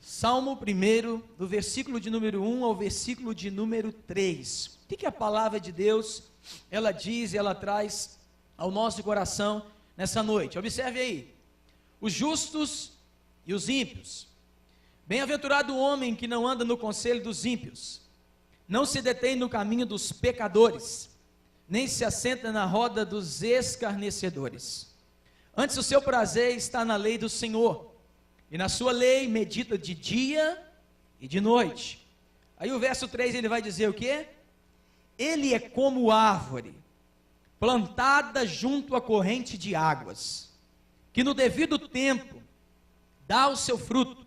Salmo 1, do versículo de número 1 ao versículo de número 3. O que a palavra de Deus, ela diz e ela traz ao nosso coração nessa noite? Observe aí, os justos e os ímpios. Bem-aventurado o homem que não anda no conselho dos ímpios, não se detém no caminho dos pecadores, nem se assenta na roda dos escarnecedores. Antes o seu prazer está na lei do Senhor, e na sua lei medita de dia e de noite. Aí o verso 3 ele vai dizer o quê? Ele é como árvore, plantada junto à corrente de águas, que no devido tempo dá o seu fruto,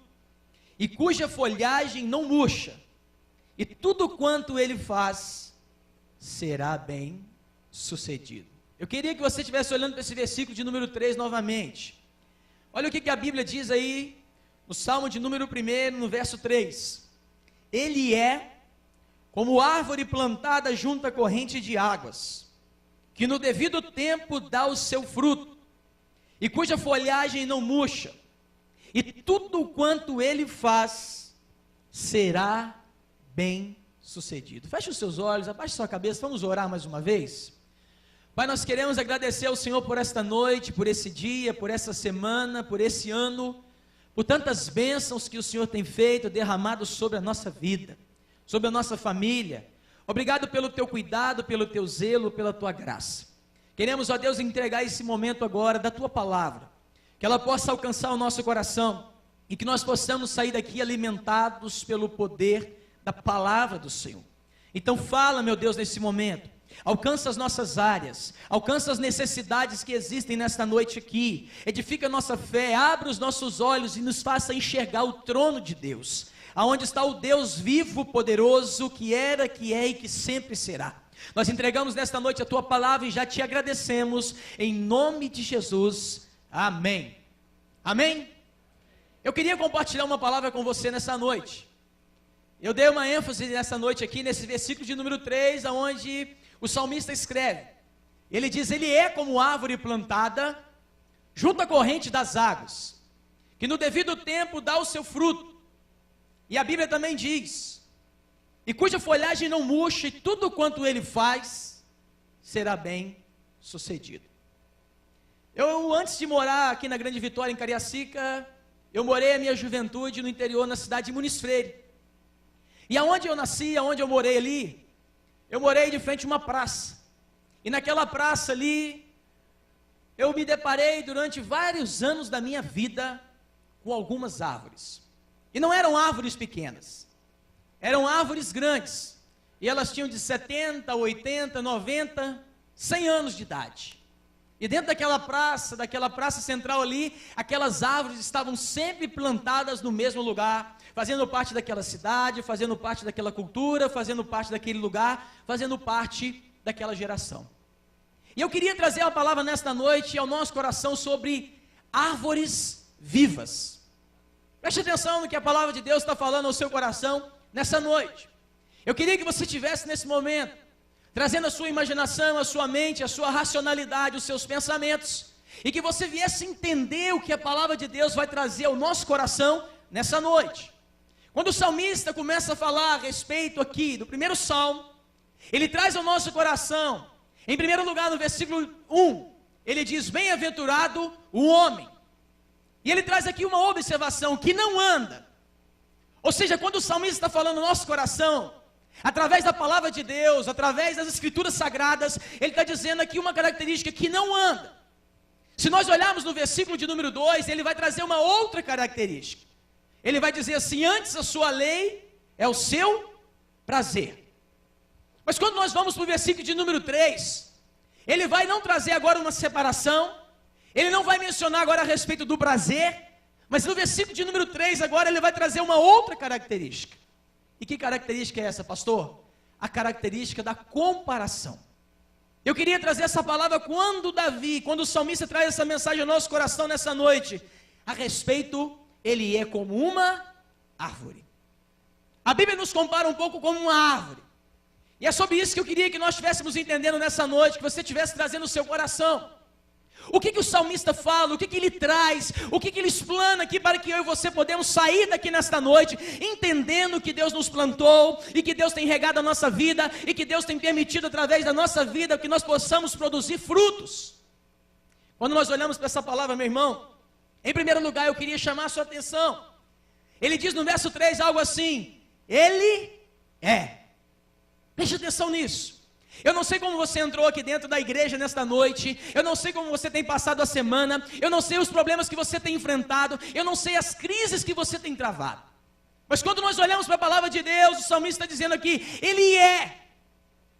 e cuja folhagem não murcha, e tudo quanto ele faz será bem sucedido. Eu queria que você estivesse olhando para esse versículo de número 3 novamente. Olha o que a Bíblia diz aí, no Salmo de número 1, no verso 3. Ele é como árvore plantada junto à corrente de águas, que no devido tempo dá o seu fruto, e cuja folhagem não murcha, e tudo quanto ele faz será bem sucedido. Feche os seus olhos, abaixe sua cabeça, vamos orar mais uma vez. Pai, nós queremos agradecer ao Senhor por esta noite, por esse dia, por essa semana, por esse ano, por tantas bênçãos que o Senhor tem feito, derramado sobre a nossa vida, sobre a nossa família. Obrigado pelo teu cuidado, pelo teu zelo, pela tua graça. Queremos, ó Deus, entregar esse momento agora da tua palavra, que ela possa alcançar o nosso coração e que nós possamos sair daqui alimentados pelo poder da palavra do Senhor. Então fala, meu Deus, nesse momento. Alcança as nossas áreas, alcança as necessidades que existem nesta noite aqui, edifica a nossa fé, abre os nossos olhos e nos faça enxergar o trono de Deus, aonde está o Deus vivo, poderoso, que era, que é e que sempre será. Nós entregamos nesta noite a tua palavra e já te agradecemos, em nome de Jesus, amém. Amém? Eu queria compartilhar uma palavra com você nessa noite. Eu dei uma ênfase nessa noite aqui, nesse versículo de número 3, onde o salmista escreve, ele diz, ele é como árvore plantada junto à corrente das águas, que no devido tempo dá o seu fruto, e a Bíblia também diz, e cuja folhagem não murcha, e tudo quanto ele faz, será bem sucedido. Eu, antes de morar aqui na Grande Vitória, em Cariacica, eu morei a minha juventude no interior, na cidade de Muniz Freire, e aonde eu nasci, aonde eu morei ali, eu morei de frente a uma praça, e naquela praça ali, eu me deparei durante vários anos da minha vida com algumas árvores, e não eram árvores pequenas, eram árvores grandes, e elas tinham de 70, 80, 90, 100 anos de idade, e dentro daquela praça central ali, aquelas árvores estavam sempre plantadas no mesmo lugar, fazendo parte daquela cidade, fazendo parte daquela cultura, fazendo parte daquele lugar, fazendo parte daquela geração. E eu queria trazer uma palavra nesta noite ao nosso coração sobre árvores vivas. Preste atenção no que a palavra de Deus está falando ao seu coração nessa noite. Eu queria que você estivesse nesse momento, trazendo a sua imaginação, a sua mente, a sua racionalidade, os seus pensamentos, e que você viesse entender o que a palavra de Deus vai trazer ao nosso coração nessa noite. Quando o salmista começa a falar a respeito aqui do primeiro salmo, ele traz ao nosso coração, em primeiro lugar no versículo 1, ele diz, bem-aventurado o homem, e ele traz aqui uma observação, que não anda, ou seja, quando o salmista está falando no nosso coração, através da palavra de Deus, através das escrituras sagradas, ele está dizendo aqui uma característica que não anda. Se nós olharmos no versículo de número 2, ele vai trazer uma outra característica. Ele vai dizer assim, antes a sua lei é o seu prazer. Mas quando nós vamos para o versículo de número 3, ele vai não trazer agora uma separação, ele não vai mencionar agora a respeito do prazer, mas no versículo de número 3 agora ele vai trazer uma outra característica. E que característica é essa, pastor? A característica da comparação. Eu queria trazer essa palavra quando o salmista traz essa mensagem ao nosso coração nessa noite, a respeito, ele é como uma árvore. A Bíblia nos compara um pouco como uma árvore. E é sobre isso que eu queria que nós estivéssemos entendendo nessa noite, que você estivesse trazendo o seu coração. O que o salmista fala, o que ele traz, o que ele explana aqui para que eu e você podemos sair daqui nesta noite, entendendo que Deus nos plantou, e que Deus tem regado a nossa vida, e que Deus tem permitido através da nossa vida, que nós possamos produzir frutos. Quando nós olhamos para essa palavra, meu irmão, em primeiro lugar eu queria chamar a sua atenção. Ele diz no verso 3 algo assim: Ele é. Preste atenção nisso. Eu não sei como você entrou aqui dentro da igreja nesta noite, eu não sei como você tem passado a semana, eu não sei os problemas que você tem enfrentado, eu não sei as crises que você tem travado. Mas quando nós olhamos para a palavra de Deus, o salmista está dizendo aqui, Ele é.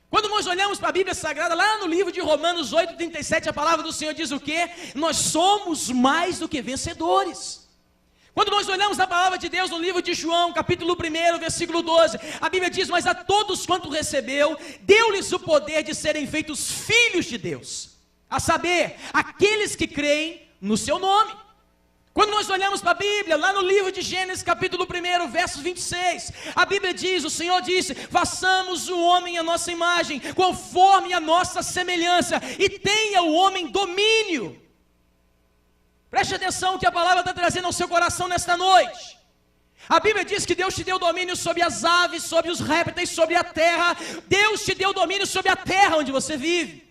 Quando nós olhamos para a Bíblia Sagrada, lá no livro de Romanos 8:37, a palavra do Senhor diz o quê? Nós somos mais do que vencedores. Quando nós olhamos a palavra de Deus no livro de João, capítulo 1, versículo 12, a Bíblia diz, mas a todos quanto recebeu, deu-lhes o poder de serem feitos filhos de Deus, a saber, aqueles que creem no seu nome. Quando nós olhamos para a Bíblia, lá no livro de Gênesis, capítulo 1, versos 26, a Bíblia diz, o Senhor disse, façamos o homem à nossa imagem, conforme a nossa semelhança, e tenha o homem domínio. Preste atenção que a palavra está trazendo ao seu coração nesta noite. A Bíblia diz que Deus te deu domínio sobre as aves, sobre os répteis, sobre a terra. Deus te deu domínio sobre a terra onde você vive.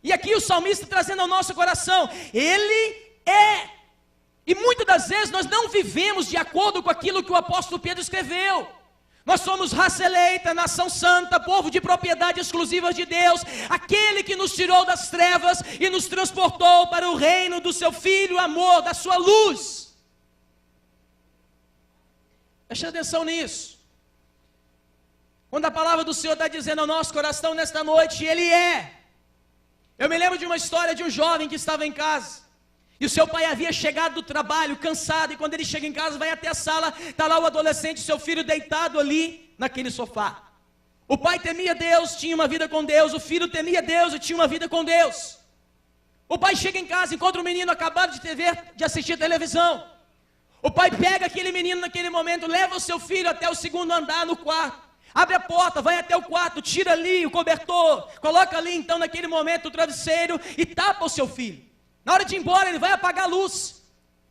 E aqui o salmista trazendo ao nosso coração, Ele é. E muitas das vezes nós não vivemos de acordo com aquilo que o apóstolo Pedro escreveu. Nós somos raça eleita, nação santa, povo de propriedade exclusiva de Deus, aquele que nos tirou das trevas e nos transportou para o reino do seu Filho, amor, da sua luz. Preste atenção nisso. Quando a palavra do Senhor está dizendo ao nosso coração nesta noite, Ele é. Eu me lembro de uma história de um jovem que estava em casa. E o seu pai havia chegado do trabalho, cansado, e quando ele chega em casa, vai até a sala, está lá o adolescente, seu filho deitado ali, naquele sofá. O pai temia Deus, tinha uma vida com Deus, o filho temia Deus e tinha uma vida com Deus. O pai chega em casa, encontra o menino acabado de assistir televisão. O pai pega aquele menino naquele momento, leva o seu filho até o segundo andar no quarto. Abre a porta, vai até o quarto, tira ali o cobertor, coloca ali então naquele momento o travesseiro e tapa o seu filho. Na hora de ir embora, ele vai apagar a luz.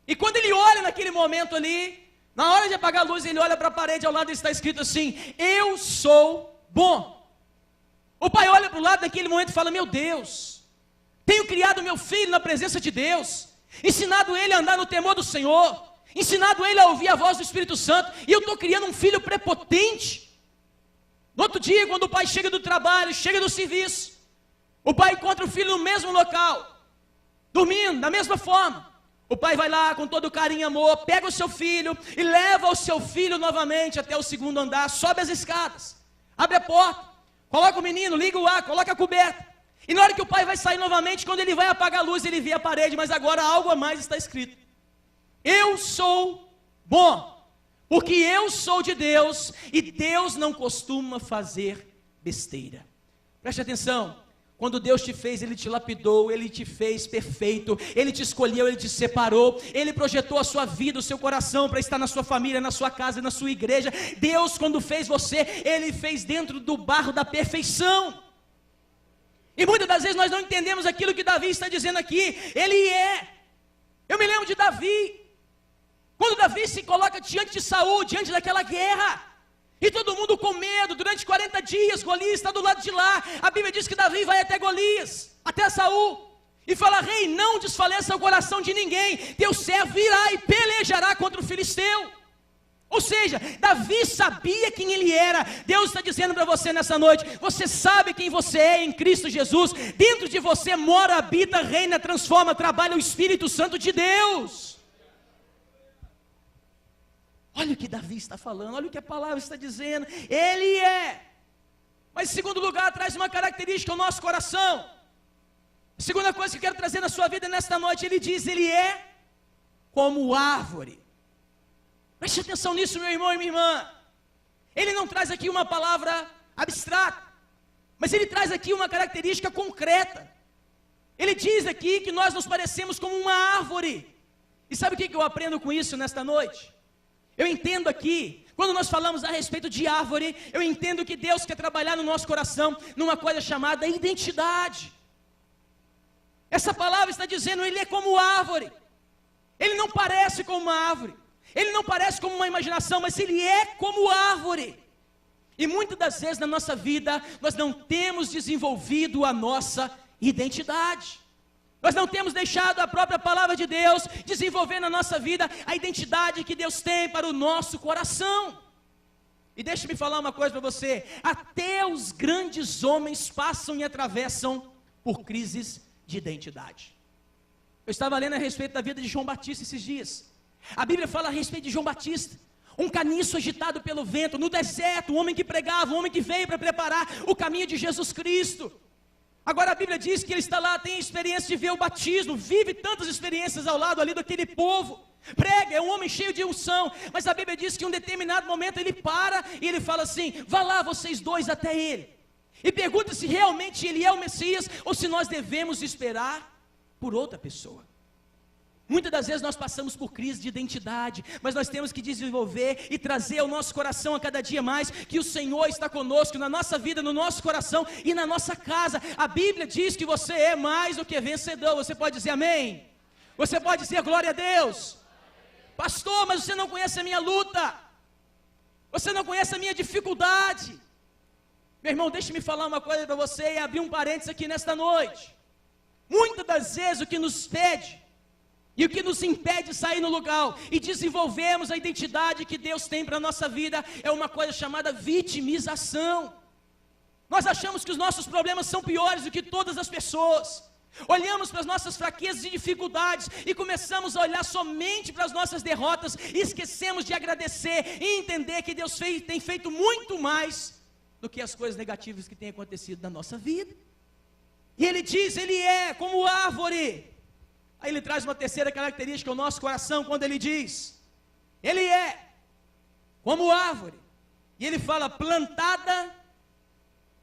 E quando ele olha naquele momento ali, na hora de apagar a luz, ele olha para a parede, ao lado está escrito assim, eu sou bom. O pai olha para o lado naquele momento e fala, meu Deus, tenho criado meu filho na presença de Deus, ensinado ele a andar no temor do Senhor, ensinado ele a ouvir a voz do Espírito Santo, e eu estou criando um filho prepotente. No outro dia, quando o pai chega do trabalho, chega do serviço, o pai encontra o filho no mesmo local, dormindo, da mesma forma. O pai vai lá com todo carinho e amor, pega o seu filho e leva o seu filho novamente até o segundo andar, sobe as escadas, abre a porta, coloca o menino, liga o ar, coloca a coberta. E na hora que o pai vai sair novamente, quando ele vai apagar a luz, ele vê a parede, mas agora algo a mais está escrito. Eu sou bom, porque eu sou de Deus, e Deus não costuma fazer besteira. Preste atenção. Quando Deus te fez, Ele te lapidou, Ele te fez perfeito, Ele te escolheu, Ele te separou, Ele projetou a sua vida, o seu coração para estar na sua família, na sua casa, na sua igreja. Deus, quando fez você, Ele fez dentro do barro da perfeição. E muitas das vezes nós não entendemos aquilo que Davi está dizendo aqui. Ele é. Eu me lembro de Davi, quando Davi se coloca diante de Saul, diante daquela guerra, e todo mundo com medo, durante 40 dias, Golias está do lado de lá. A Bíblia diz que Davi vai até Golias, até Saul, e fala, rei, não desfaleça o coração de ninguém, teu servo virá e pelejará contra o filisteu. Ou seja, Davi sabia quem ele era. Deus está dizendo para você nessa noite, você sabe quem você é em Cristo Jesus, dentro de você mora, habita, reina, transforma, trabalha o Espírito Santo de Deus. Olha o que Davi está falando, olha o que a palavra está dizendo, Ele é. Mas em segundo lugar, traz uma característica ao nosso coração. A segunda coisa que eu quero trazer na sua vida nesta noite, Ele diz, Ele é como árvore. Preste atenção nisso, meu irmão e minha irmã. Ele não traz aqui uma palavra abstrata, mas Ele traz aqui uma característica concreta. Ele diz aqui que nós nos parecemos como uma árvore. E sabe o que eu aprendo com isso nesta noite? Eu entendo aqui, quando nós falamos a respeito de árvore, eu entendo que Deus quer trabalhar no nosso coração numa coisa chamada identidade. Essa palavra está dizendo, ele é como árvore. Ele não parece como uma árvore. Ele não parece como uma imaginação, mas ele é como árvore. E muitas das vezes na nossa vida, nós não temos desenvolvido a nossa identidade. Nós não temos deixado a própria palavra de Deus desenvolver na nossa vida a identidade que Deus tem para o nosso coração. E deixe-me falar uma coisa para você, até os grandes homens passam e atravessam por crises de identidade. Eu estava lendo a respeito da vida de João Batista esses dias. A Bíblia fala a respeito de João Batista, um caniço agitado pelo vento, no deserto, um homem que pregava, um homem que veio para preparar o caminho de Jesus Cristo. Agora a Bíblia diz que ele está lá, tem experiência de ver o batismo, vive tantas experiências ao lado ali daquele povo, prega, é um homem cheio de unção, mas a Bíblia diz que em um determinado momento ele para e ele fala assim, vá lá vocês dois até ele, e pergunta se realmente ele é o Messias, ou se nós devemos esperar por outra pessoa. Muitas das vezes nós passamos por crise de identidade, mas nós temos que desenvolver e trazer ao nosso coração a cada dia mais, que o Senhor está conosco na nossa vida, no nosso coração e na nossa casa. A Bíblia diz que você é mais do que vencedor. Você pode dizer amém? Você pode dizer glória a Deus? Pastor, mas você não conhece a minha luta, você não conhece a minha dificuldade. Meu irmão, deixe-me falar uma coisa para você e abrir um parênteses aqui nesta noite. Muitas das vezes o que nos pede e o que nos impede de sair no lugar e desenvolvermos a identidade que Deus tem para a nossa vida é uma coisa chamada vitimização. Nós achamos que os nossos problemas são piores do que todas as pessoas. Olhamos para as nossas fraquezas e dificuldades e começamos a olhar somente para as nossas derrotas e esquecemos de agradecer e entender que Deus tem feito muito mais do que as coisas negativas que têm acontecido na nossa vida. E Ele diz, Ele é como árvore. Aí Ele traz uma terceira característica ao nosso coração, quando Ele diz, Ele é como árvore, e Ele fala plantada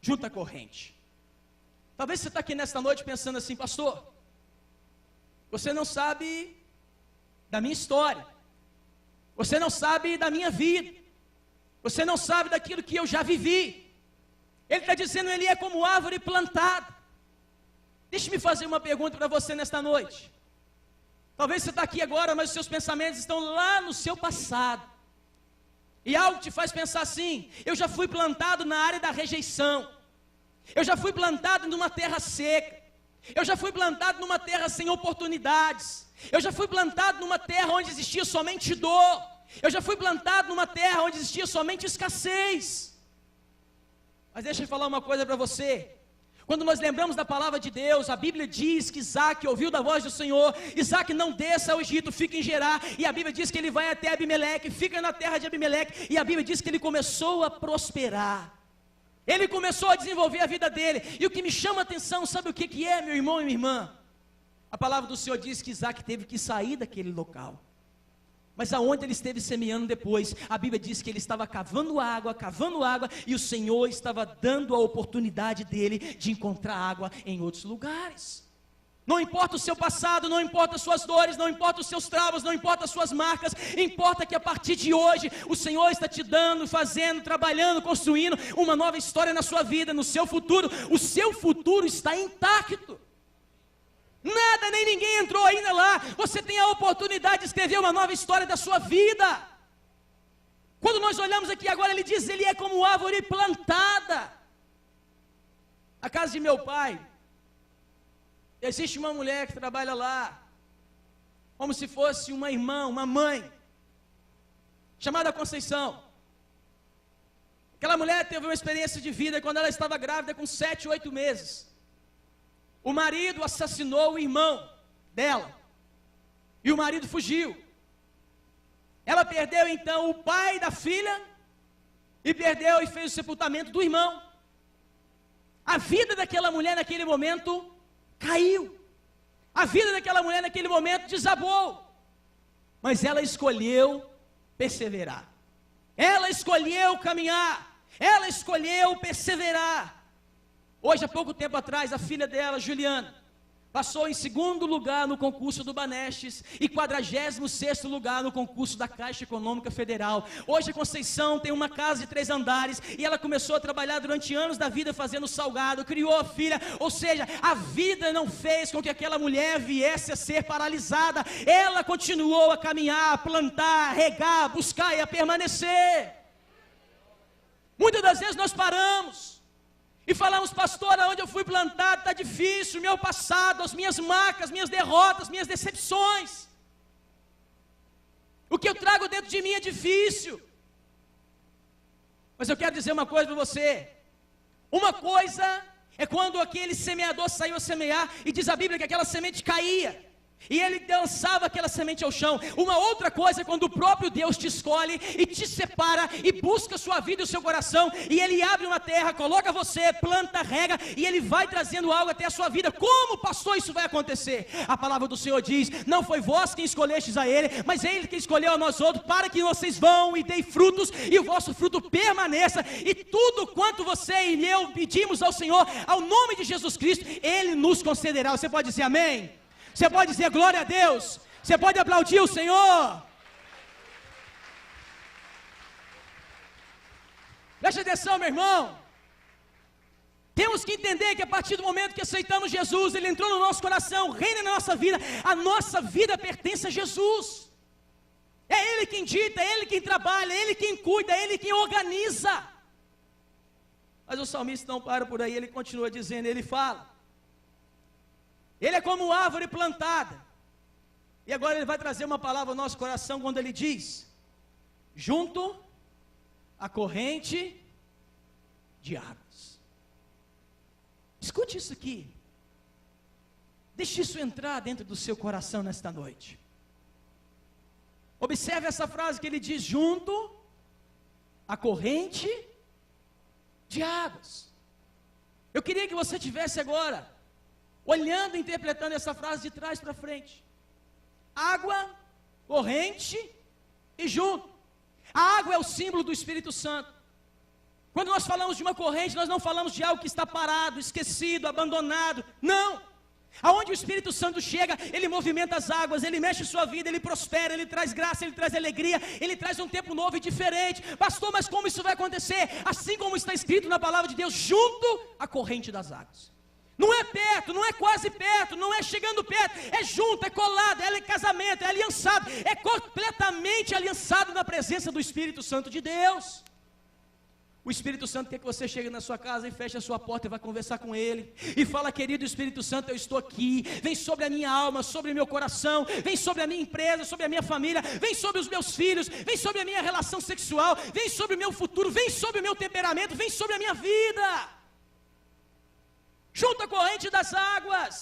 junto à corrente. Talvez você está aqui nesta noite pensando assim, pastor, você não sabe da minha história, você não sabe da minha vida, você não sabe daquilo que eu já vivi. Ele está dizendo, Ele é como árvore plantada. Deixe-me fazer uma pergunta para você nesta noite. Talvez você está aqui agora, mas os seus pensamentos estão lá no seu passado. E algo te faz pensar assim, eu já fui plantado na área da rejeição. Eu já fui plantado numa terra seca. Eu já fui plantado numa terra sem oportunidades. Eu já fui plantado numa terra onde existia somente dor. Eu já fui plantado numa terra onde existia somente escassez. Mas deixa eu falar uma coisa para você. Quando nós lembramos da palavra de Deus, a Bíblia diz que Isaac ouviu da voz do Senhor. Isaac não desça ao Egito, fica em Gerar. E a Bíblia diz que ele vai até Abimeleque, fica na terra de Abimeleque. E a Bíblia diz que ele começou a prosperar. Ele começou a desenvolver a vida dele. E o que me chama a atenção, sabe o que é, meu irmão e minha irmã? A palavra do Senhor diz que Isaac teve que sair daquele local. Mas aonde ele esteve semeando depois, a Bíblia diz que ele estava cavando água, e o Senhor estava dando a oportunidade dele de encontrar água em outros lugares. Não importa o seu passado, não importa as suas dores, não importa os seus traumas, não importa as suas marcas, importa que a partir de hoje, o Senhor está te dando, fazendo, trabalhando, construindo uma nova história na sua vida, no seu futuro. O seu futuro está intacto. Nada nem ninguém entrou ainda lá. Você tem a oportunidade de escrever uma nova história da sua vida. Quando nós olhamos aqui agora, ele diz, ele é como árvore plantada. A casa de meu pai, existe uma mulher que trabalha lá, como se fosse uma irmã, uma mãe, chamada Conceição. Aquela mulher teve uma experiência de vida quando ela estava grávida com 7, 8 meses. O marido assassinou o irmão dela, e o marido fugiu. Ela perdeu então o pai da filha, e perdeu e fez o sepultamento do irmão. A vida daquela mulher naquele momento caiu, a vida daquela mulher naquele momento desabou, mas ela escolheu perseverar, ela escolheu caminhar, ela escolheu perseverar. Hoje, há pouco tempo atrás, a filha dela, Juliana, passou em 2º lugar no concurso do Banestes e 46º lugar no concurso da Caixa Econômica Federal. Hoje a Conceição tem uma casa de 3 andares e ela começou a trabalhar durante anos da vida fazendo salgado, criou a filha, ou seja, a vida não fez com que aquela mulher viesse a ser paralisada, ela continuou a caminhar, a plantar, a regar, a buscar e a permanecer. Muitas das vezes nós paramos e falamos: pastor, aonde eu fui plantado está difícil, meu passado, as minhas marcas, minhas derrotas, minhas decepções, o que eu trago dentro de mim é difícil. Mas eu quero dizer uma coisa para você: uma coisa é quando aquele semeador saiu a semear, e diz a Bíblia que aquela semente caía, e ele lançava aquela semente ao chão. Uma outra coisa é quando o próprio Deus te escolhe e te separa e busca a sua vida e o seu coração, e ele abre uma terra, coloca você, planta, rega, e ele vai trazendo algo até a sua vida. Como, pastor, isso vai acontecer? A palavra do Senhor diz: não foi vós quem escolhestes a ele, mas é ele que escolheu a nós outros, para que vocês vão e deem frutos, e o vosso fruto permaneça, e tudo quanto você e eu pedimos ao Senhor, ao nome de Jesus Cristo, ele nos concederá. Você pode dizer amém? Você pode dizer glória a Deus? Você pode aplaudir o Senhor? Preste atenção, meu irmão. Temos que entender que a partir do momento que aceitamos Jesus, Ele entrou no nosso coração, reina na nossa vida, a nossa vida pertence a Jesus. É Ele quem dita, é Ele quem trabalha, é Ele quem cuida, é Ele quem organiza. Mas o salmista não para por aí, ele continua dizendo, ele fala: ele é como árvore plantada. E agora ele vai trazer uma palavra ao nosso coração quando ele diz: junto à corrente de águas. Escute isso aqui. Deixe isso entrar dentro do seu coração nesta noite. Observe essa frase que ele diz: junto à corrente de águas. Eu queria que você tivesse agora olhando e interpretando essa frase de trás para frente. Água, corrente e junto. A água é o símbolo do Espírito Santo. Quando nós falamos de uma corrente, nós não falamos de algo que está parado, esquecido, abandonado. Não. Aonde o Espírito Santo chega, ele movimenta as águas, ele mexe sua vida, ele prospera, ele traz graça, ele traz alegria, ele traz um tempo novo e diferente. Pastor, mas como isso vai acontecer? Assim como está escrito na palavra de Deus, junto à corrente das águas. Não é perto, não é quase perto, não é chegando perto, é junto, é colado, é casamento, é aliançado, é completamente aliançado na presença do Espírito Santo de Deus. O Espírito Santo quer que você chegue na sua casa e feche a sua porta e vá conversar com Ele, e fala: querido Espírito Santo, eu estou aqui, vem sobre a minha alma, sobre o meu coração, vem sobre a minha empresa, sobre a minha família, vem sobre os meus filhos, vem sobre a minha relação sexual, vem sobre o meu futuro, vem sobre o meu temperamento, vem sobre a minha vida. Junto à corrente das águas.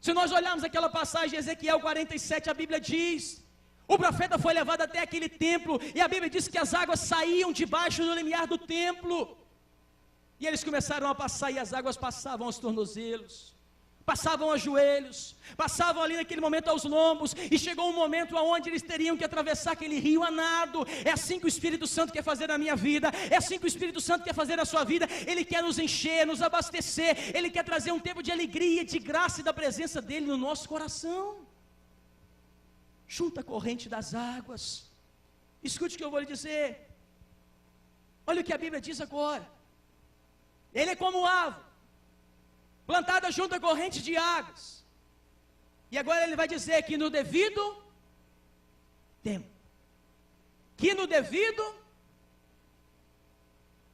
Se nós olharmos aquela passagem de Ezequiel 47, a Bíblia diz: o profeta foi levado até aquele templo, e a Bíblia diz que as águas saíam debaixo do limiar do templo, e eles começaram a passar, e as águas passavam aos tornozelos, passavam aos joelhos, passavam ali naquele momento aos lombos, e chegou um momento onde eles teriam que atravessar aquele rio a nado. É assim que o Espírito Santo quer fazer na minha vida, é assim que o Espírito Santo quer fazer na sua vida. Ele quer nos encher, nos abastecer, Ele quer trazer um tempo de alegria, de graça e da presença dEle no nosso coração. Junto à corrente das águas. Escute o que eu vou lhe dizer. Olha o que a Bíblia diz agora. Ele é como árvore plantada junto à corrente de águas. E agora ele vai dizer que no devido tempo. Que no devido.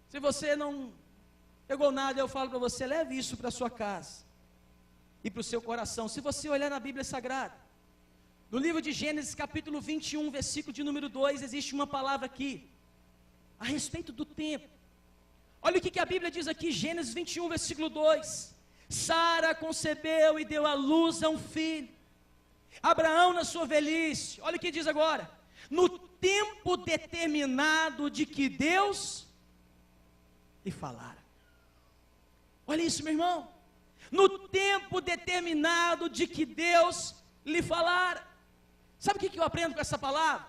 Se você não pegou nada, eu falo para você: leve isso para a sua casa e para o seu coração. Se você olhar na Bíblia Sagrada, no livro de Gênesis capítulo 21, versículo de número 2, existe uma palavra aqui a respeito do tempo. Olha o que a Bíblia diz aqui, Gênesis 21, versículo 2. Sara concebeu e deu à luz a um filho. Abraão na sua velhice, olha o que diz agora: no tempo determinado de que Deus lhe falara. Olha isso, meu irmão. No tempo determinado de que Deus lhe falara. Sabe o que eu aprendo com essa palavra?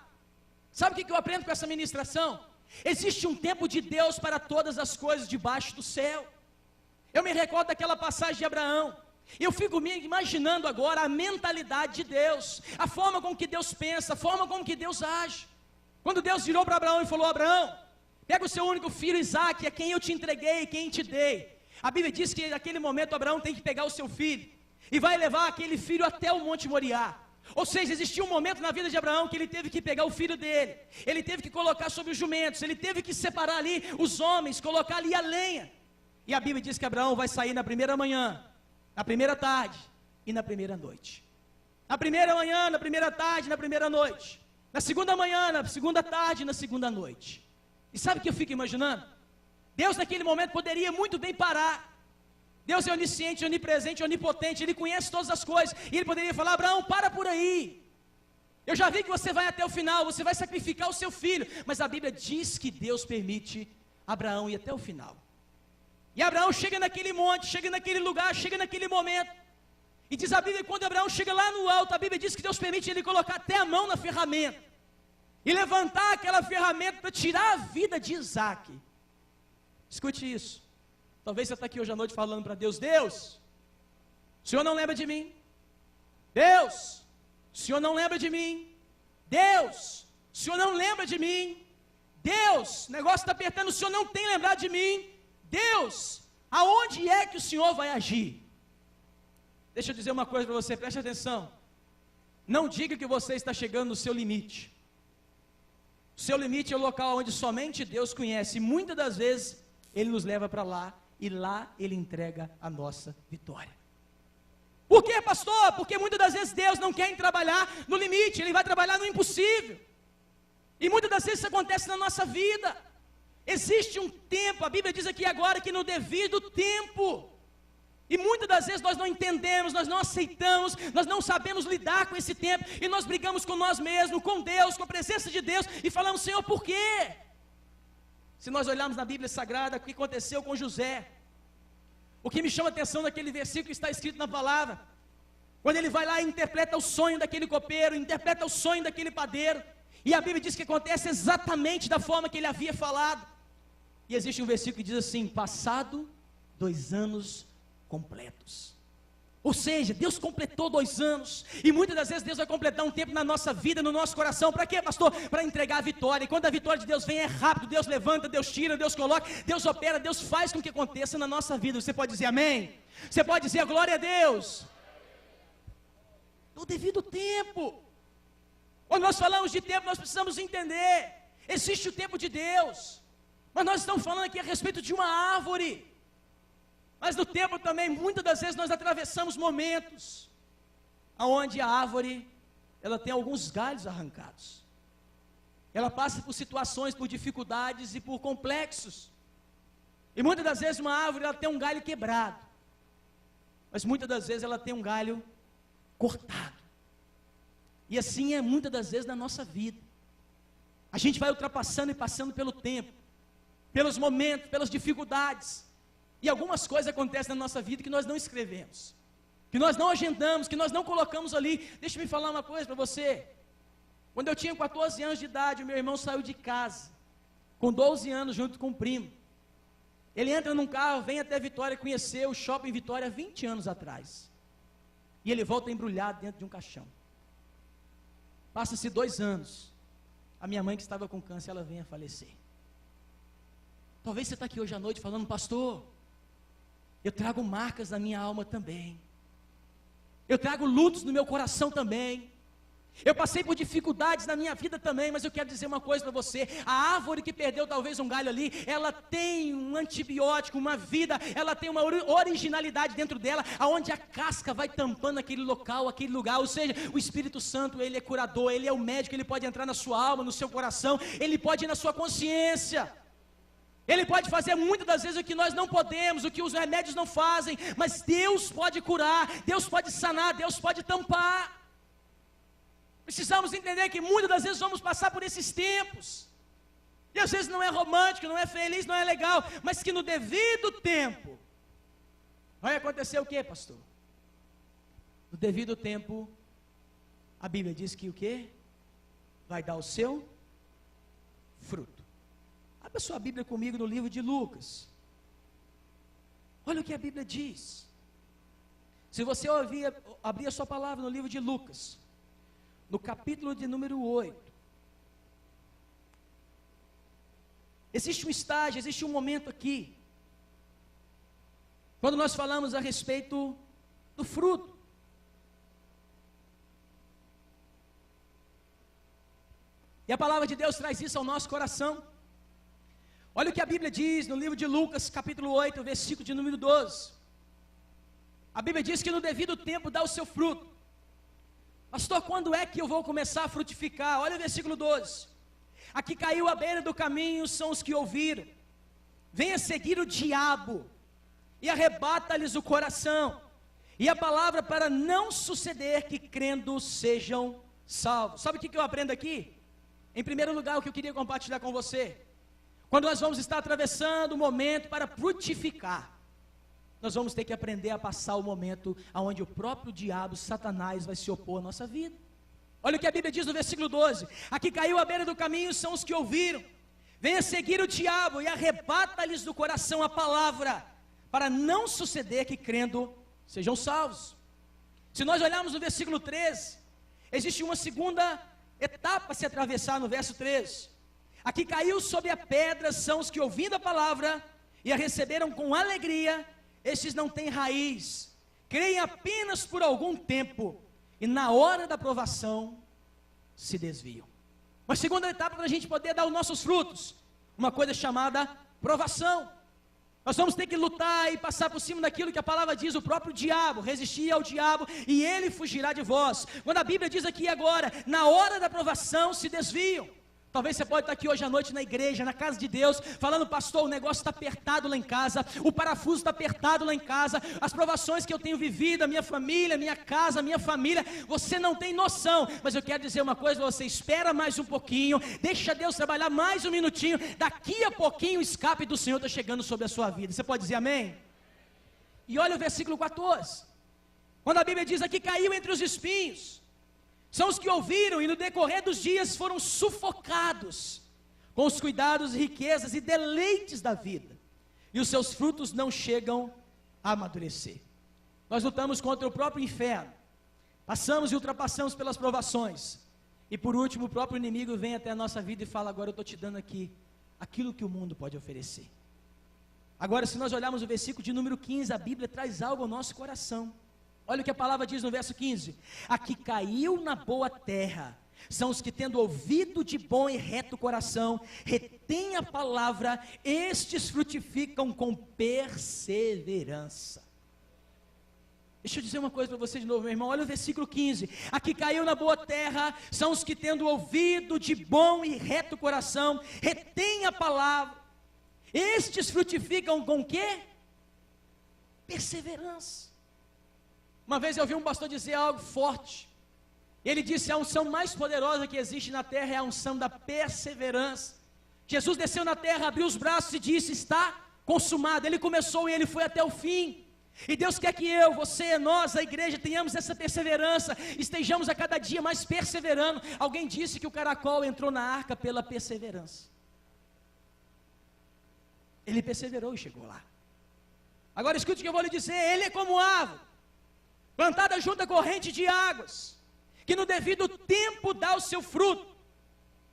Sabe o que eu aprendo com essa ministração? Existe um tempo de Deus para todas as coisas debaixo do céu. Eu me recordo daquela passagem de Abraão. Eu fico me imaginando agora a mentalidade de Deus, a forma com que Deus pensa, a forma com que Deus age. Quando Deus virou para Abraão e falou: Abraão, pega o seu único filho Isaque, a quem eu te entreguei, quem te dei. A Bíblia diz que naquele momento Abraão tem que pegar o seu filho e vai levar aquele filho até o Monte Moriá. Ou seja, existia um momento na vida de Abraão que ele teve que pegar o filho dele, ele teve que colocar sobre os jumentos, ele teve que separar ali os homens, colocar ali a lenha. E a Bíblia diz que Abraão vai sair na primeira manhã, na primeira tarde e na primeira noite. Na primeira manhã, na primeira tarde, na primeira noite. Na segunda manhã, na segunda tarde e na segunda noite. E sabe o que eu fico imaginando? Deus naquele momento poderia muito bem parar. Deus é onisciente, onipresente, onipotente, Ele conhece todas as coisas. E Ele poderia falar: Abraão, para por aí. Eu já vi que você vai até o final, você vai sacrificar o seu filho. Mas a Bíblia diz que Deus permite Abraão ir até o final. E Abraão chega naquele monte, chega naquele lugar, chega naquele momento. E diz a Bíblia que quando Abraão chega lá no alto, a Bíblia diz que Deus permite ele colocar até a mão na ferramenta. E levantar aquela ferramenta para tirar a vida de Isaque. Escute isso. Talvez você está aqui hoje à noite falando para Deus: Deus, o Senhor não lembra de mim. Deus, o Senhor não lembra de mim. Deus, o Senhor não lembra de mim. Deus, o negócio está apertando, o Senhor não tem lembrado de mim. Deus, aonde é que o Senhor vai agir? Deixa eu dizer uma coisa para você, preste atenção. Não diga que você está chegando no seu limite. O seu limite é o local onde somente Deus conhece. E muitas das vezes Ele nos leva para lá, e lá Ele entrega a nossa vitória. Por quê, pastor? Porque muitas das vezes Deus não quer trabalhar no limite, Ele vai trabalhar no impossível. E muitas das vezes isso acontece na nossa vida. Existe um tempo, a Bíblia diz aqui agora que no devido tempo. E muitas das vezes nós não entendemos, nós não aceitamos, nós não sabemos lidar com esse tempo. E nós brigamos com nós mesmos, com Deus, com a presença de Deus. E falamos: Senhor, por quê? Se nós olharmos na Bíblia Sagrada, o que aconteceu com José? O que me chama a atenção naquele versículo que está escrito na palavra. Quando ele vai lá e interpreta o sonho daquele copeiro, interpreta o sonho daquele padeiro. E a Bíblia diz que acontece exatamente da forma que ele havia falado. E existe um versículo que diz assim: passado 2 anos completos. Ou seja, Deus completou 2 anos. E muitas das vezes Deus vai completar um tempo na nossa vida, no nosso coração. Para quê, pastor? Para entregar a vitória. E quando a vitória de Deus vem é rápido. Deus levanta, Deus tira, Deus coloca, Deus opera, Deus faz com que aconteça na nossa vida. Você pode dizer amém? Você pode dizer glória a Deus? No devido tempo. Quando nós falamos de tempo, nós precisamos entender. Existe o tempo de Deus. Mas nós estamos falando aqui a respeito de uma árvore. Mas no tempo também, muitas das vezes nós atravessamos momentos onde a árvore, ela tem alguns galhos arrancados. Ela passa por situações, por dificuldades e por complexos. E muitas das vezes uma árvore, ela tem um galho quebrado. Mas muitas das vezes ela tem um galho cortado. E assim é muitas das vezes na nossa vida. A gente vai ultrapassando e passando pelo tempo, pelos momentos, pelas dificuldades. E algumas coisas acontecem na nossa vida que nós não escrevemos, que nós não agendamos, que nós não colocamos ali. Deixa eu me falar uma coisa para você. Quando eu tinha 14 anos de idade, o meu irmão saiu de casa, com 12 anos, junto com o primo. Ele entra num carro, vem até Vitória conhecer o shopping Vitória 20 anos atrás. E ele volta embrulhado dentro de um caixão. Passa-se 2 anos. A minha mãe, que estava com câncer, ela vem a falecer. Talvez você está aqui hoje à noite falando: pastor, eu trago marcas na minha alma também. Eu trago lutos no meu coração também. Eu passei por dificuldades na minha vida também, mas eu quero dizer uma coisa para você: a árvore que perdeu talvez um galho ali, ela tem um antibiótico, uma vida, ela tem uma originalidade dentro dela, aonde a casca vai tampando aquele local, aquele lugar. Ou seja, o Espírito Santo, ele é curador, ele é o médico, ele pode entrar na sua alma, no seu coração, ele pode ir na sua consciência. Ele pode fazer muitas das vezes o que nós não podemos, o que os remédios não fazem, mas Deus pode curar, Deus pode sanar, Deus pode tampar. Precisamos entender que muitas das vezes vamos passar por esses tempos, e às vezes não é romântico, não é feliz, não é legal, mas que no devido tempo, vai acontecer o que, pastor? No devido tempo, a Bíblia diz que o que? Vai dar o seu fruto. Abra sua Bíblia comigo no livro de Lucas. Olha o que a Bíblia diz. Se você abrir a sua palavra no livro de Lucas, no capítulo de número 8, existe um estágio, existe um momento aqui, quando nós falamos a respeito do fruto. E a palavra de Deus traz isso ao nosso coração. Olha o que a Bíblia diz no livro de Lucas, capítulo 8, versículo de número 12. A Bíblia diz que no devido tempo dá o seu fruto. Pastor, quando é que eu vou começar a frutificar? Olha o versículo 12. Aqui caiu à beira do caminho são os que ouviram. Venha seguir o diabo e arrebata-lhes o coração. E a palavra para não suceder que crendo sejam salvos. Sabe o que eu aprendo aqui? Em primeiro lugar, o que eu queria compartilhar com você. Quando nós vamos estar atravessando o momento para frutificar, nós vamos ter que aprender a passar o momento onde o próprio diabo, Satanás, vai se opor à nossa vida. Olha o que a Bíblia diz no versículo 12. Aqui caiu à beira do caminho são os que ouviram. Venha seguir o diabo e arrebata-lhes do coração a palavra, para não suceder que crendo sejam salvos. Se nós olharmos no versículo 13, existe uma segunda etapa a se atravessar no verso 13. Aqui caiu sobre a pedra são os que ouvindo a palavra e a receberam com alegria. Estes não têm raiz, creem apenas por algum tempo e na hora da provação se desviam. Uma segunda etapa para a gente poder dar os nossos frutos, uma coisa chamada provação. Nós vamos ter que lutar e passar por cima daquilo que a palavra diz, o próprio diabo, resistir ao diabo e ele fugirá de vós. Quando a Bíblia diz aqui agora, na hora da provação se desviam. Talvez você pode estar aqui hoje à noite na igreja, na casa de Deus, falando, pastor, o negócio está apertado lá em casa, o parafuso está apertado lá em casa, as provações que eu tenho vivido, a minha família, a minha casa, a minha família, você não tem noção, mas eu quero dizer uma coisa, você espera mais um pouquinho, deixa Deus trabalhar mais um minutinho, daqui a pouquinho o escape do Senhor está chegando sobre a sua vida. Você pode dizer amém? E olha o versículo 14, quando a Bíblia diz aqui, caiu entre os espinhos, são os que ouviram e no decorrer dos dias foram sufocados com os cuidados, riquezas e deleites da vida, e os seus frutos não chegam a amadurecer. Nós lutamos contra o próprio inferno, passamos e ultrapassamos pelas provações, e por último o próprio inimigo vem até a nossa vida e fala, agora eu estou te dando aqui aquilo que o mundo pode oferecer. Agora, se nós olharmos o versículo de número 15, a Bíblia traz algo ao nosso coração. Olha o que a palavra diz no verso 15. Aqui caiu na boa terra, são os que tendo ouvido de bom e reto coração, retém a palavra, estes frutificam com perseverança. Deixa eu dizer uma coisa para você de novo, meu irmão, olha o versículo 15. Aqui caiu na boa terra, são os que tendo ouvido de bom e reto coração, retém a palavra, estes frutificam com quê? Perseverança. Uma vez eu ouvi um pastor dizer algo forte. Ele disse, a unção mais poderosa que existe na terra é a unção da perseverança. Jesus desceu na terra, abriu os braços e disse, está consumado. Ele começou e ele foi até o fim. E Deus quer que eu, você, nós, a igreja, tenhamos essa perseverança, estejamos a cada dia mais perseverando. Alguém disse que o caracol entrou na arca pela perseverança. Ele perseverou e chegou lá. Agora escute o que eu vou lhe dizer, ele é como árvore plantada junto à corrente de águas, que no devido tempo dá o seu fruto,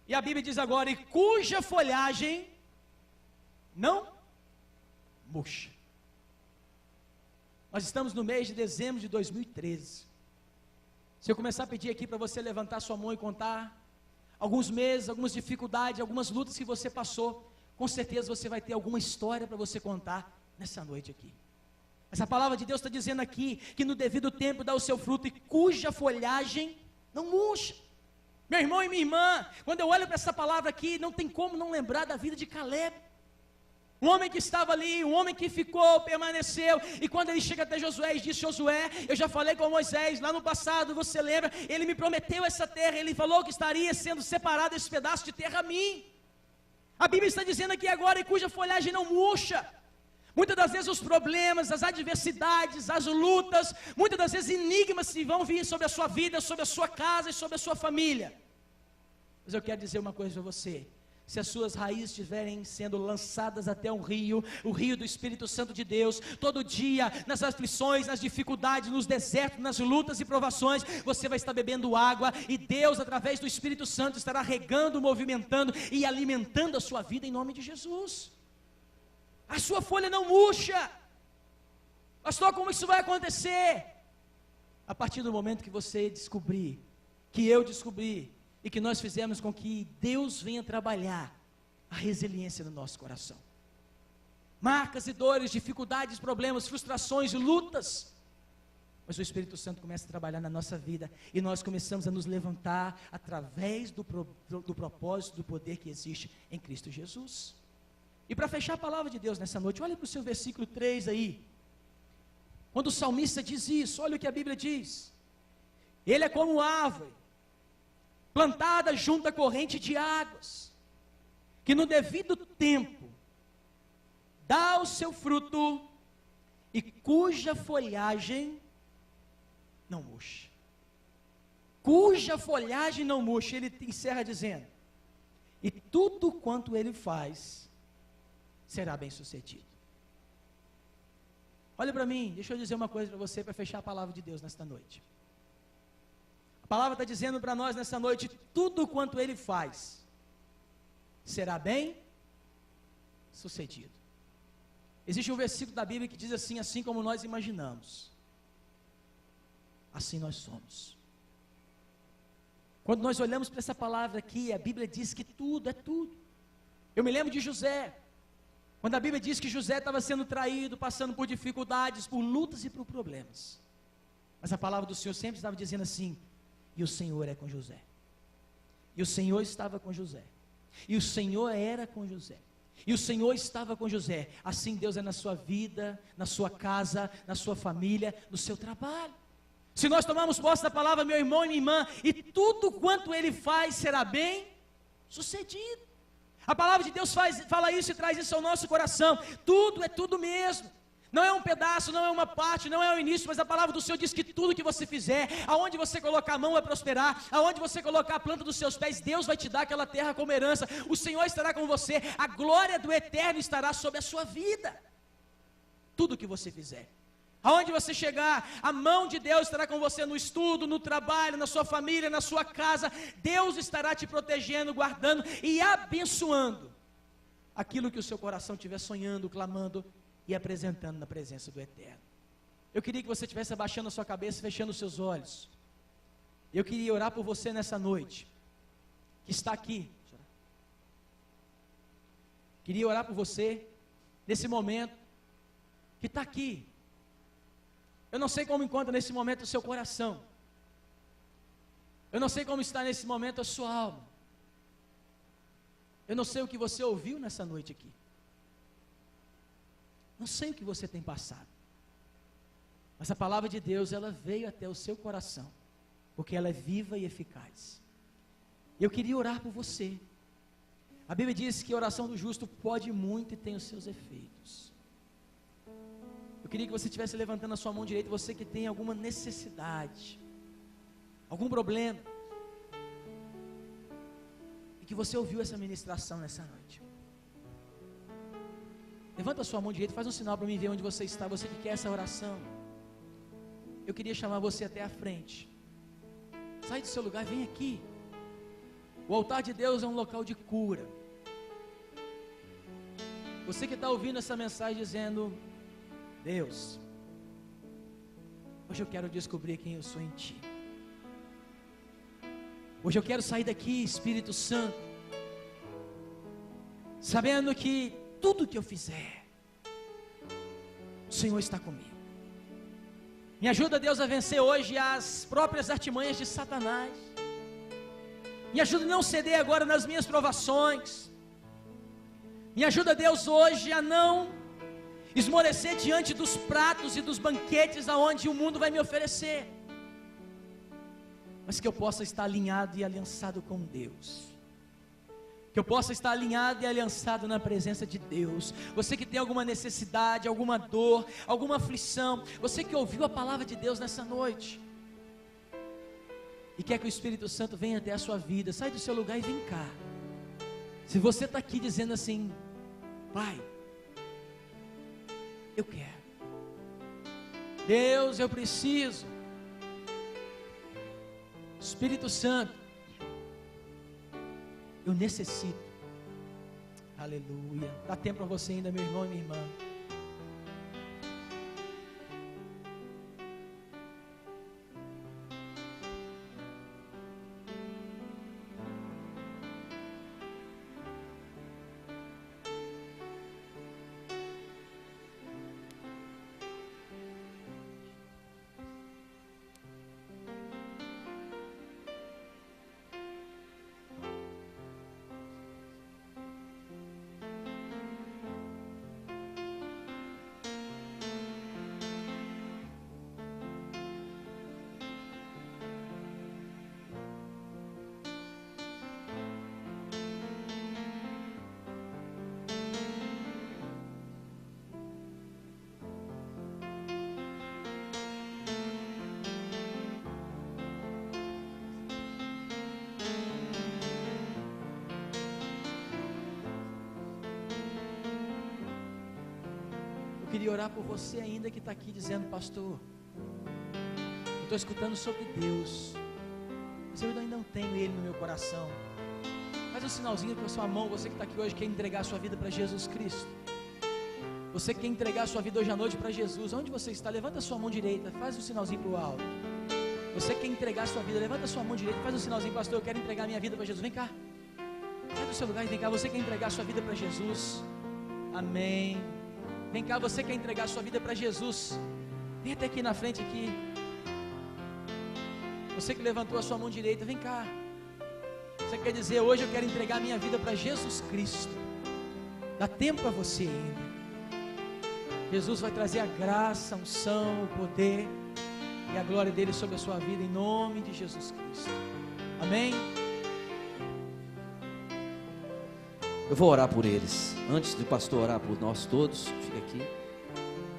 e a Bíblia diz agora, e cuja folhagem não murcha. Nós estamos no mês de dezembro de 2013, se eu começar a pedir aqui para você levantar sua mão e contar, alguns meses, algumas dificuldades, algumas lutas que você passou, com certeza você vai ter alguma história para você contar nessa noite aqui. Essa palavra de Deus está dizendo aqui, que no devido tempo dá o seu fruto, e cuja folhagem não murcha. Meu irmão e minha irmã, quando eu olho para essa palavra aqui, não tem como não lembrar da vida de Caleb. Um homem que estava ali, um homem que ficou, permaneceu, e quando ele chega até Josué e diz, Josué, eu já falei com Moisés, lá no passado, você lembra, ele me prometeu essa terra, ele falou que estaria sendo separado esse pedaço de terra a mim. A Bíblia está dizendo aqui agora, e cuja folhagem não murcha. Muitas das vezes os problemas, as adversidades, as lutas, muitas das vezes enigmas que vão vir sobre a sua vida, sobre a sua casa e sobre a sua família. Mas eu quero dizer uma coisa para você, se as suas raízes estiverem sendo lançadas até o rio do Espírito Santo de Deus, todo dia, nas aflições, nas dificuldades, nos desertos, nas lutas e provações, você vai estar bebendo água, e Deus, através do Espírito Santo, estará regando, movimentando e alimentando a sua vida em nome de Jesus. A sua folha não murcha. Pastor, como isso vai acontecer? A partir do momento que você descobrir, que eu descobri, e que nós fizemos com que Deus venha trabalhar a resiliência no nosso coração. Marcas e dores, dificuldades, problemas, frustrações, lutas. Mas o Espírito Santo começa a trabalhar na nossa vida, e nós começamos a nos levantar através do propósito, do poder que existe em Cristo Jesus. E para fechar a palavra de Deus nessa noite, olha para o seu versículo 3 aí. Quando o salmista diz isso, olha o que a Bíblia diz. Ele é como árvore plantada junto à corrente de águas, que no devido tempo dá o seu fruto, e cuja folhagem não murcha. Cuja folhagem não murcha. Ele encerra dizendo: e tudo quanto ele faz será bem sucedido. Olha para mim, deixa eu dizer uma coisa para você, para fechar a palavra de Deus nesta noite. A palavra está dizendo para nós nessa noite: tudo quanto ele faz será bem sucedido. Existe um versículo da Bíblia que diz assim: assim como nós imaginamos, assim nós somos. Quando nós olhamos para essa palavra aqui, a Bíblia diz que tudo é tudo. Eu me lembro de José, quando a Bíblia diz que José estava sendo traído, passando por dificuldades, por lutas e por problemas, mas a palavra do Senhor sempre estava dizendo assim: e o Senhor é com José, e o Senhor estava com José, e o Senhor era com José, e o Senhor estava com José. Assim Deus é na sua vida, na sua casa, na sua família, no seu trabalho. Se nós tomarmos posse da palavra, meu irmão e minha irmã, e tudo quanto ele faz será bem sucedido. A palavra de Deus fala isso e traz isso ao nosso coração. Tudo é tudo mesmo. Não é um pedaço, não é uma parte, não é o início, mas a palavra do Senhor diz que tudo que você fizer, aonde você colocar a mão vai prosperar, aonde você colocar a planta dos seus pés, Deus vai te dar aquela terra como herança. O Senhor estará com você, a glória do eterno estará sobre a sua vida. Tudo que você fizer, aonde você chegar, a mão de Deus estará com você no estudo, no trabalho, na sua família, na sua casa. Deus estará te protegendo, guardando e abençoando aquilo que o seu coração estiver sonhando, clamando e apresentando na presença do Eterno. Eu queria que você estivesse abaixando a sua cabeça, fechando os seus olhos. Eu queria orar por você nessa noite, que está aqui. Queria orar por você, nesse momento, que está aqui. Eu não sei como encontra nesse momento o seu coração. Eu não sei como está nesse momento a sua alma. Eu não sei o que você ouviu nessa noite aqui. Não sei o que você tem passado. Mas a palavra de Deus, ela veio até o seu coração, porque ela é viva e eficaz. Eu queria orar por você. A Bíblia diz que a oração do justo pode muito e tem os seus efeitos. Eu queria que você estivesse levantando a sua mão direita, você que tem alguma necessidade, algum problema, e que você ouviu essa ministração nessa noite. Levanta a sua mão direita, faz um sinal para mim ver onde você está, você que quer essa oração. Eu queria chamar você até a frente. Sai do seu lugar, vem aqui. O altar de Deus é um local de cura. Você que está ouvindo essa mensagem dizendo: Deus, hoje eu quero descobrir quem eu sou em Ti. Hoje eu quero sair daqui, Espírito Santo, sabendo que tudo que eu fizer, o Senhor está comigo. Me ajuda, Deus, a vencer hoje as próprias artimanhas de Satanás. Me ajuda a não ceder agora nas minhas provações. Me ajuda, Deus, hoje a não esmorecer diante dos pratos e dos banquetes aonde o mundo vai me oferecer, mas que eu possa estar alinhado e aliançado com Deus, que eu possa estar alinhado e aliançado na presença de Deus. Você que tem alguma necessidade, alguma dor, alguma aflição, você que ouviu a palavra de Deus nessa noite e quer que o Espírito Santo venha até a sua vida, sai do seu lugar e vem cá. Se você está aqui dizendo assim: Pai, eu quero, Deus, eu preciso, Espírito Santo, eu necessito. Aleluia. Dá tempo para você ainda, meu irmão e minha irmã. Eu queria orar por você ainda que está aqui dizendo: pastor, eu estou escutando sobre Deus, mas eu ainda não tenho Ele no meu coração. Faz um sinalzinho com a sua mão, você que está aqui hoje, quer entregar a sua vida para Jesus Cristo. Você quer entregar a sua vida hoje à noite para Jesus. Onde você está? Levanta a sua mão direita, faz um sinalzinho para o alto. Você quer entregar a sua vida, levanta a sua mão direita, faz um sinalzinho: pastor, eu quero entregar a minha vida para Jesus. Vem cá, sai do seu lugar e vem cá. Você quer entregar a sua vida para Jesus? Amém. Vem cá, você quer entregar a sua vida para Jesus? Vem até aqui na frente aqui. Você que levantou a sua mão direita, vem cá. Você quer dizer: hoje eu quero entregar a minha vida para Jesus Cristo. Dá tempo para você ainda. Jesus vai trazer a graça, a unção, o poder e a glória dele sobre a sua vida, em nome de Jesus Cristo. Amém? Eu vou orar por eles. Antes do pastor orar por nós todos, fica aqui.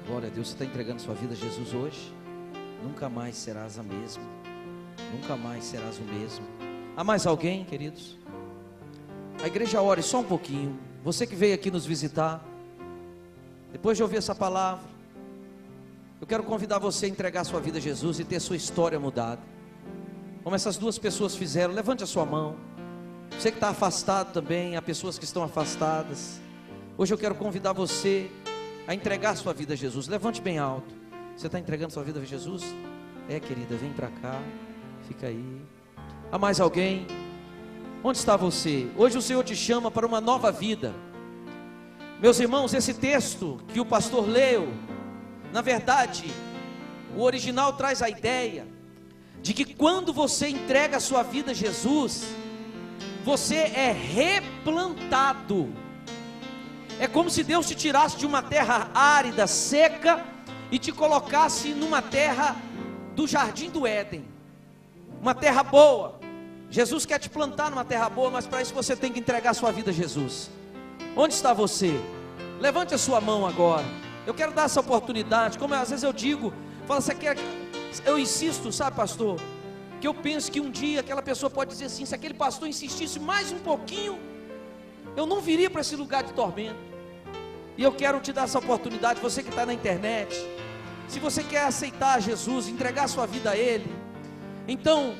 Glória a Deus, você está entregando sua vida a Jesus hoje. Nunca mais serás a mesma. Nunca mais serás o mesmo. Há mais alguém, queridos? A igreja ore só um pouquinho. Você que veio aqui nos visitar, depois de ouvir essa palavra, eu quero convidar você a entregar sua vida a Jesus e ter sua história mudada, como essas duas pessoas fizeram. Levante a sua mão. Você que está afastado também, há pessoas que estão afastadas. Hoje eu quero convidar você a entregar sua vida a Jesus. Levante bem alto. Você está entregando sua vida a Jesus? É, querida, vem para cá. Fica aí. Há mais alguém? Onde está você? Hoje o Senhor te chama para uma nova vida. Meus irmãos, esse texto que o pastor leu, na verdade, o original traz a ideia de que quando você entrega a sua vida a Jesus, você é replantado. É como se Deus te tirasse de uma terra árida, seca, e te colocasse numa terra do jardim do Éden, uma terra boa. Jesus quer te plantar numa terra boa, mas para isso você tem que entregar a sua vida a Jesus. Onde está você? Levante a sua mão agora. Eu quero dar essa oportunidade. Como às vezes eu digo, fala, você quer, eu insisto, sabe, pastor, que eu penso que um dia aquela pessoa pode dizer assim: se aquele pastor insistisse mais um pouquinho, eu não viria para esse lugar de tormento. E eu quero te dar essa oportunidade. Você que está na internet, se você quer aceitar Jesus, entregar a sua vida a Ele, então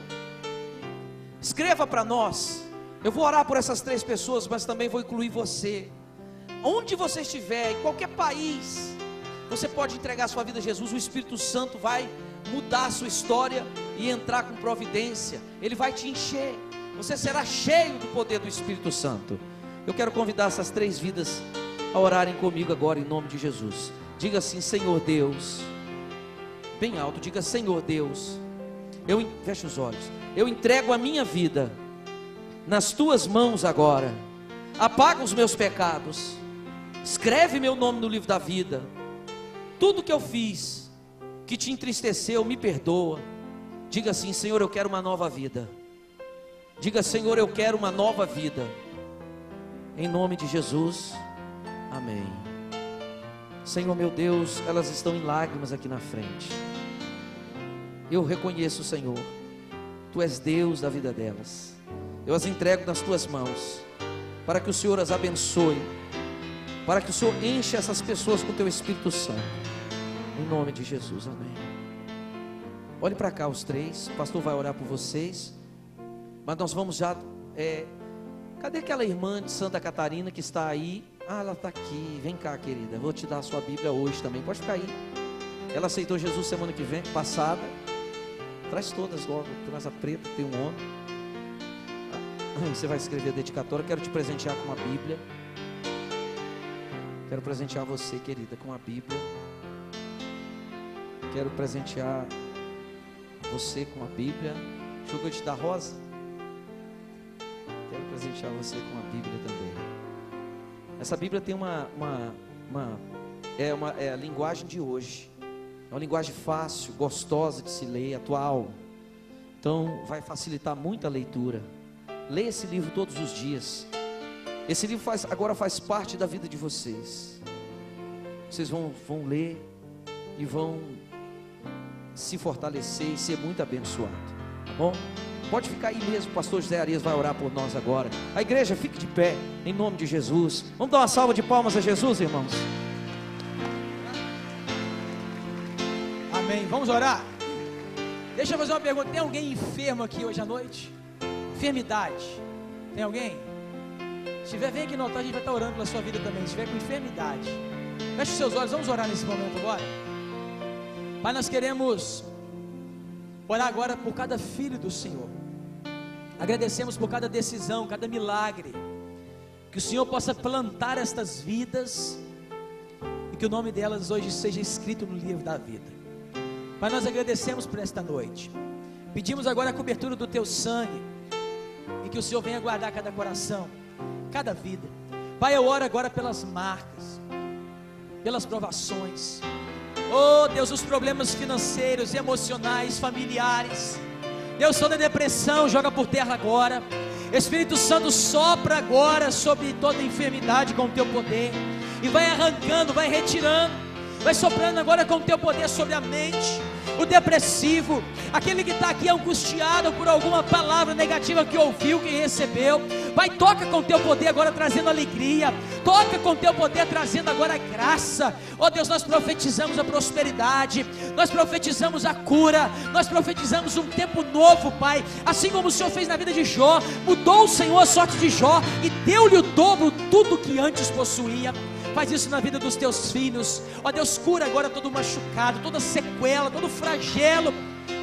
escreva para nós. Eu vou orar por essas 3 pessoas, mas também vou incluir você. Onde você estiver, em qualquer país, você pode entregar a sua vida a Jesus. O Espírito Santo vai mudar a sua história e entrar com providência. Ele vai te encher. Você será cheio do poder do Espírito Santo. Eu quero convidar essas 3 vidas a orarem comigo agora, em nome de Jesus. Diga assim: Senhor Deus, bem alto, diga: Senhor Deus, feche os olhos, eu entrego a minha vida nas tuas mãos agora. Apaga os meus pecados, escreve meu nome no livro da vida. Tudo que eu fiz que te entristeceu, me perdoa. Diga assim: Senhor, eu quero uma nova vida. Diga: Senhor, eu quero uma nova vida. Em nome de Jesus, amém. Senhor meu Deus, elas estão em lágrimas aqui na frente. Eu reconheço, Senhor, Tu és Deus da vida delas. Eu as entrego nas Tuas mãos. para que o Senhor as abençoe, para que o Senhor enche essas pessoas com o teu Espírito Santo, em nome de Jesus, amém. Olhe para cá os três, o pastor vai orar por vocês, mas nós vamos já, cadê aquela irmã de Santa Catarina que está aí? Ah, ela está aqui, vem cá querida, vou te dar a sua Bíblia hoje também, pode ficar aí. Ela aceitou Jesus semana que vem, passada, traz todas logo, traz a preta, tem um homem. Você vai escrever a dedicatória, quero te presentear com uma Bíblia. Quero presentear você, querida, com a Bíblia. Quero presentear você com a Bíblia. Deixa eu te dar rosa. Quero presentear você com a Bíblia também. Essa Bíblia tem é a linguagem de hoje. É uma linguagem fácil, gostosa de se ler, atual. Então vai facilitar muito a leitura. Leia esse livro todos os dias. Esse livro agora faz parte da vida de vocês. Vocês vão ler e vão se fortalecer e ser muito abençoado, tá bom? Pode ficar aí mesmo, o pastor José Arias vai orar por nós agora. A igreja, fique de pé, em nome de Jesus. Vamos dar uma salva de palmas a Jesus, irmãos. Amém, vamos orar? Deixa eu fazer uma pergunta, tem alguém enfermo aqui hoje à noite? Enfermidade, tem alguém? Se tiver, vem aqui no altar, a gente vai estar orando pela sua vida também. Se tiver com enfermidade, feche os seus olhos, vamos orar nesse momento agora. Pai, nós queremos orar agora por cada filho do Senhor. Agradecemos por cada decisão, cada milagre. Que o Senhor possa plantar estas vidas e que o nome delas hoje seja escrito no livro da vida. Pai, nós agradecemos por esta noite. Pedimos agora a cobertura do Teu sangue e que o Senhor venha guardar cada coração, cada vida. Pai, eu oro agora pelas marcas, pelas provações. Oh Deus, os problemas financeiros, emocionais, familiares. Deus, toda depressão joga por terra agora. Espírito Santo, sopra agora sobre toda enfermidade com o Teu poder e vai arrancando, vai retirando, vai soprando agora com o Teu poder sobre a mente. O depressivo, aquele que está aqui angustiado por alguma palavra negativa que ouviu, que recebeu, Pai, toca com o Teu poder agora trazendo alegria, toca com o Teu poder trazendo agora graça. Ó Deus, nós profetizamos a prosperidade, nós profetizamos a cura, nós profetizamos um tempo novo, Pai, assim como o Senhor fez na vida de Jó, mudou o Senhor a sorte de Jó e deu-lhe o dobro tudo que antes possuía. Faz isso na vida dos Teus filhos. Ó Deus, cura agora todo machucado, toda sequela, todo flagelo,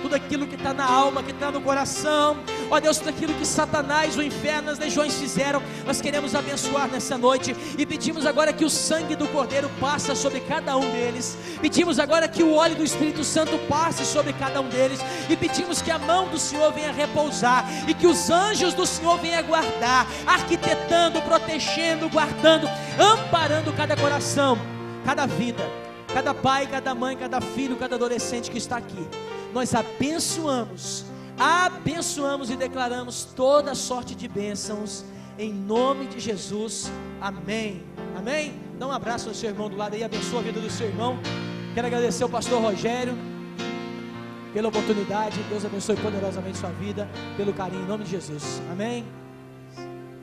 tudo aquilo que está na alma, que está no coração. Ó Deus, tudo aquilo que Satanás, o inferno, as legiões fizeram, nós queremos abençoar nessa noite e pedimos agora que o sangue do Cordeiro passe sobre cada um deles. Pedimos agora que o óleo do Espírito Santo passe sobre cada um deles e pedimos que a mão do Senhor venha repousar e que os anjos do Senhor venham guardar, arquitetando, protegendo, guardando, amparando cada coração, cada vida, cada pai, cada mãe, cada filho, cada adolescente que está aqui. Nós abençoamos e declaramos toda sorte de bênçãos em nome de Jesus, amém, amém. Dá um abraço ao seu irmão do lado aí, abençoa a vida do seu irmão. Quero agradecer ao pastor Rogério pela oportunidade. Deus abençoe poderosamente sua vida, pelo carinho, em nome de Jesus, amém.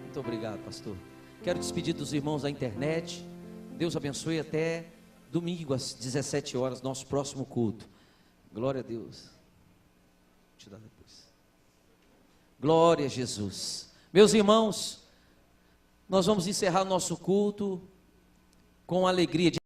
Muito obrigado, pastor. Quero despedir dos irmãos da internet. Deus abençoe, até domingo às 17 horas, nosso próximo culto. Glória a Deus. Vou te dar depois. Glória a Jesus. Meus irmãos, nós vamos encerrar nosso culto com alegria.